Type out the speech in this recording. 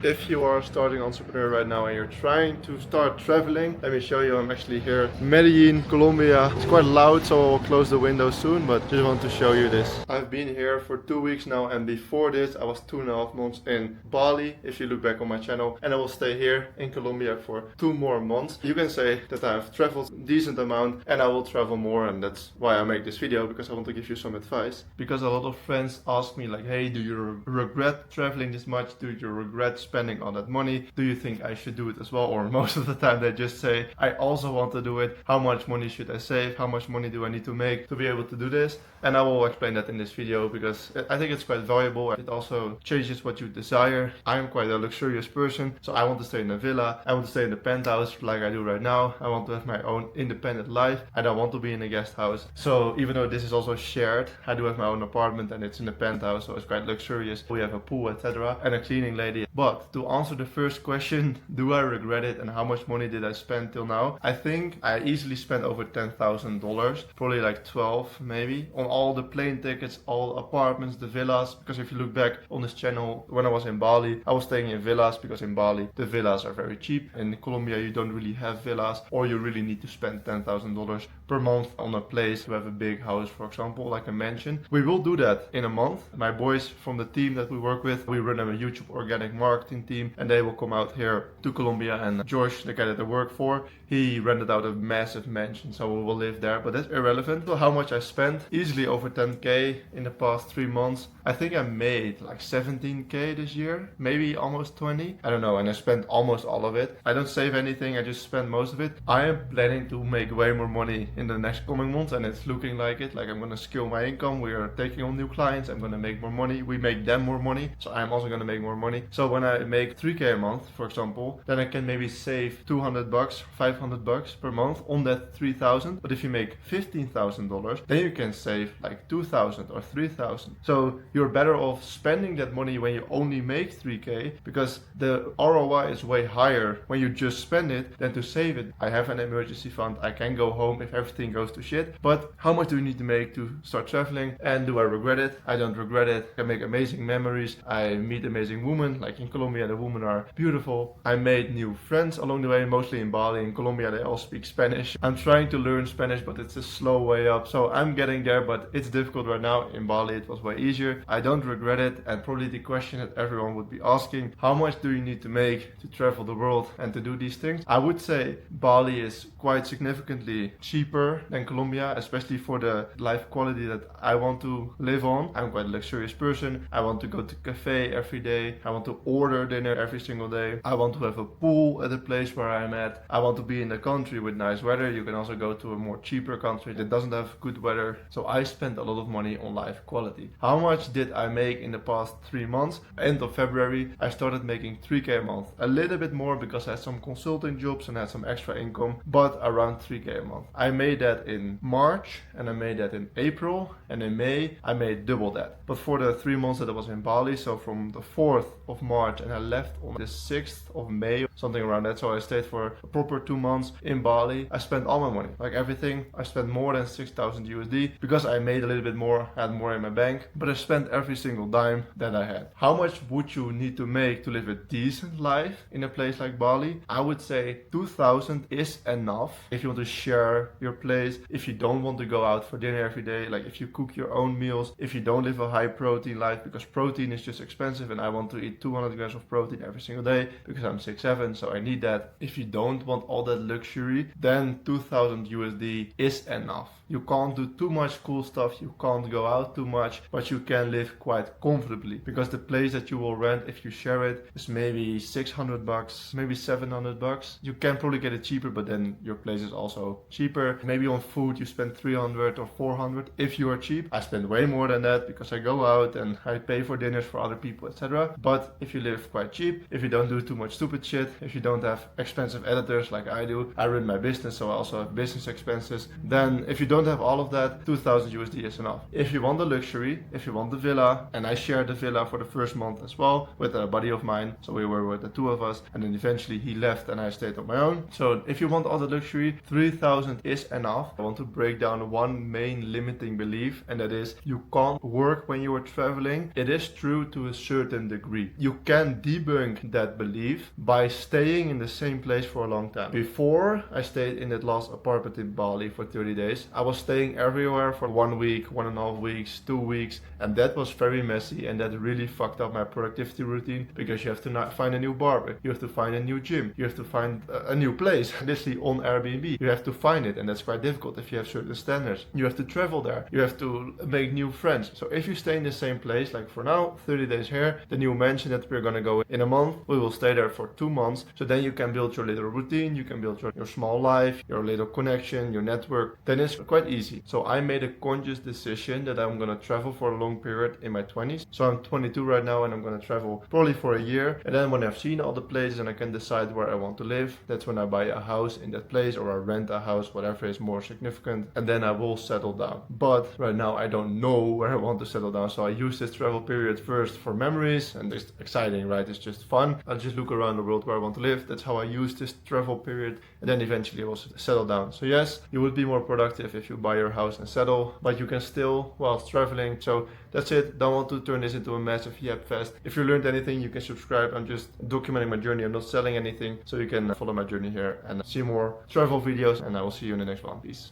If you are a starting entrepreneur right now and you're trying to start traveling, let me show you. I'm actually here in Medellin, Colombia. It's quite loud, so I'll close the window soon, but just want to show you this. I've been here for 2 weeks now, and before this I was 2.5 months in Bali, if you look back on my channel, and I will stay here in Colombia for 2 more months. You can say that I've traveled a decent amount and I will travel more, and that's why I make this video, because I want to give you some advice. Because a lot of friends ask me like, hey, do you regret traveling this much? Do you regret spending all that money? Do you think I should do it as well? Or most of the time they just say, I also want to do it. How much money should I save? How much money do I need to make to be able to do this? And I will explain that in this video because I think it's quite valuable. It also changes what you desire. I'm quite a luxurious person, so I want to stay in a villa. I want to stay in the penthouse like I do right now. I want to have my own independent life. I don't want to be in a guest house. So even though this is also shared, I do have my own apartment and it's in the penthouse, so it's quite luxurious. We have a pool, etc. and a cleaning lady. But to answer the first question, do I regret it and how much money did I spend till now? I think I easily spent over $10,000, probably like 12 maybe, on all the plane tickets, all apartments, the villas. Because if you look back on this channel, when I was in Bali, I was staying in villas because in Bali the villas are very cheap. In Colombia you don't really have villas, or you really need to spend $10,000 per month on a place to have a big house, for example, like a mansion. We will do that in a month. My boys from the team that we work with, we run a YouTube organic marketing team, and they will come out here to Colombia. And George, the guy that I work for, he rented out a massive mansion, so we will live there. But that's irrelevant. So how much I spent? Easily over 10k in the past 3 months. I think I made like 17k this year, maybe almost 20. I don't know, and I spent almost all of it. I don't save anything, I just spend most of it. I am planning to make way more money in the next coming months, and it's looking like it. Like, I'm gonna scale my income, we are taking on new clients, I'm gonna make more money, we make them more money, so I'm also gonna make more money. So when I make 3k a month, for example, then I can maybe save 200 bucks, 500 bucks per month on that 3,000. But if you make $15,000, then you can save like 2,000 or 3,000. So you're better off spending that money when you only make 3k, because the ROI is way higher when you just spend it than to save it. I have an emergency fund, I can go home if everything goes to shit. But how much do you need to make to start traveling? And do I regret it? I don't regret it. I make amazing memories. I meet amazing women. Like in Colombia, the women are beautiful. I made new friends along the way, mostly in Bali. In Colombia, they all speak Spanish. I'm trying to learn Spanish, but it's a slow way up. So I'm getting there, but it's difficult right now. In Bali, it was way easier. I don't regret it. And probably the question that everyone would be asking, how much do you need to make to travel the world and to do these things? I would say Bali is quite significantly cheaper than Colombia, especially for the life quality that I want to live on. I'm quite a luxurious person. I want to go to cafe every day. I want to order dinner every single day. I want to have a pool at the place where I'm at. I want to be in a country with nice weather. You can also go to a more cheaper country that doesn't have good weather. So I spent a lot of money on life quality. How much did I make in the past 3 months? End of February, I started making 3k a month. A little bit more because I had some consulting jobs and had some extra income, but around 3k a month. I made that in March, and I made that in April, and in May I made double that. But for the 3 months that I was in Bali, so from the 4th of March and I left on the 6th of May, something around that, so I stayed for a proper 2 months in Bali, I spent all my money, like everything. I spent more than 6,000 USD because I made a little bit more, had more in my bank, but I spent every single dime that I had. How much would you need to make to live a decent life in a place like Bali? I would say 2,000 is enough if you want to share your place, if you don't want to go out for dinner every day, like if you cook your own meals, if you don't live a high protein life, because protein is just expensive and I want to eat 200 grams of protein every single day because I'm 6'7", so I need that. If you don't want all that luxury, then 2,000 USD is enough. You can't do too much cool stuff, you can't go out too much, but you can live quite comfortably, because the place that you will rent, if you share it, is maybe 600 bucks, maybe 700 bucks. You can probably get it cheaper, but then your place is also cheaper. Maybe on food you spend 300 or 400 if you are cheap. I spend way more than that because I go out and I pay for dinners for other people, etc. But if you live quite cheap, if you don't do too much stupid shit, if you don't have expensive editors like I do, I run my business, so I also have business expenses, then if you don't have all of that, 2,000 USD is enough. If you want the luxury, if you want the villa, and I shared the villa for the first month as well with a buddy of mine, so we were with the two of us, and then eventually he left and I stayed on my own. So if you want all the luxury, 3,000 is enough. I want to break down one main limiting belief, and that is you can't work when you are traveling. It is true to a certain degree. You can can debunk that belief by staying in the same place for a long time. Before I stayed in that last apartment in Bali for 30 days, I was staying everywhere for 1 week, 1.5 weeks, 2 weeks, and that was very messy, and that really fucked up my productivity routine, because you have to not find a new barber, you have to find a new gym, you have to find a new place, literally on Airbnb. You have to find it, and that's quite difficult if you have certain standards. You have to travel there, you have to make new friends. So if you stay in the same place, like for now, 30 days here, the new mansion that we're gonna go in a month, we will stay there for 2 months. So then you can build your little routine, you can build your small life, your little connection, your network. Then it's quite easy. So I made a conscious decision that I'm gonna travel for a long period in my 20s. So I'm 22 right now, and I'm gonna travel probably for a year. And then when I've seen all the places and I can decide where I want to live, that's when I buy a house in that place, or I rent a house, whatever is more significant, and then I will settle down. But right now I don't know where I want to settle down, so I use this travel period first for memories, and it's exciting, right? It's just fun. I'll just look around the world where I want to live. That's how I use this travel period, and then eventually I will settle down. So yes, you would be more productive if you buy your house and settle, but you can still whilst traveling. So that's it. Don't want to turn this into a massive yap fest. If you learned anything, you can subscribe. I'm just documenting my journey. I'm not selling anything, so you can follow my journey here and see more travel videos, and I will see you in the next one. Peace.